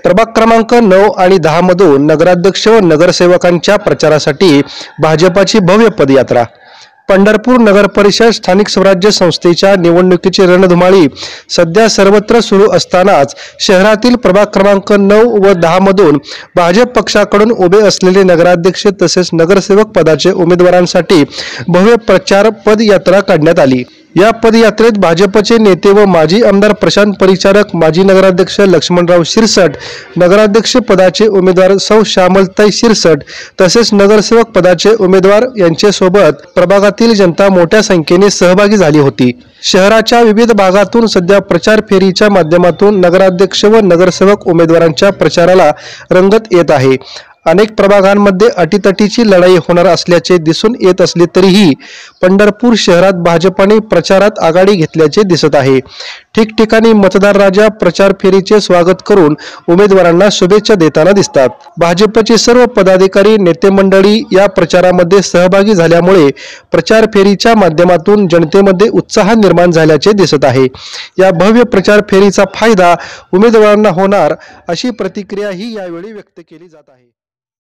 प्रभाग क्रमांक 9 आणि 10 मधून नगराध्यक्ष व नगरसेवकांच्या प्रचारासाठी भाजपाची भव्य पदयात्रा। पंढरपूर नगर परिषद स्थानिक स्वराज्य संस्थेच्या निवडणुकीची रणधुमाळी सध्या सर्वत्र सुरू असतानाच शहरातील प्रभाग क्रमांक 9 व 10 मधून भाजप पक्षाकडून उभे असलेले नगराध्यक्ष तसेच नगरसेवक पदाचे उमेदवारांसाठी भव्य प्रचार पदयात्रा काढण्यात आली। या पदयात्रेत भाजपचे नेते व माजी आमदार प्रशांत परिचारक, माजी नगराध्यक्ष लक्ष्मणराव शिरसट, नगराध्यक्ष पदाचे उमेदवार सौ श्यामलताई शिरसट तसेच नगरसेवक पदाचे उमेदवार यांच्यासोबत प्रभागातील जनता मोठ्या संख्येने सहभागी झाली होती। शहराच्या विविध भागातून सध्या प्रचार फेरीच्या माध्यमातून नगराध्यक्ष व नगरसेवक उमेदवारांच्या प्रचाराला रंगत येत आहे। अनेक प्रभागांमध्ये अटीतटीची लढाई होणार असल्याचे दिसून येत असले तरीही पंढरपूर शहरात भाजपाने प्रचारात आघाडी घेतल्याचे दिसत आहे। ठिकठिकाणी मतदार राजा प्रचार फेरीचे स्वागत करून उमेदवारांना शुभेच्छा देताना दिसतात। भाजपचे सर्व पदाधिकारी, नेते मंडळी या प्रचारामध्ये सहभागी झाल्यामुळे प्रचार फेरीच्या माध्यमातून जनतेमध्ये उत्साह निर्माण झाल्याचे दिसत आहे। या भव्य प्रचार फेरीचा फायदा उमेदवारांना होणार अशी प्रतिक्रिया ही यावेळी व्यक्त केली जात आहे।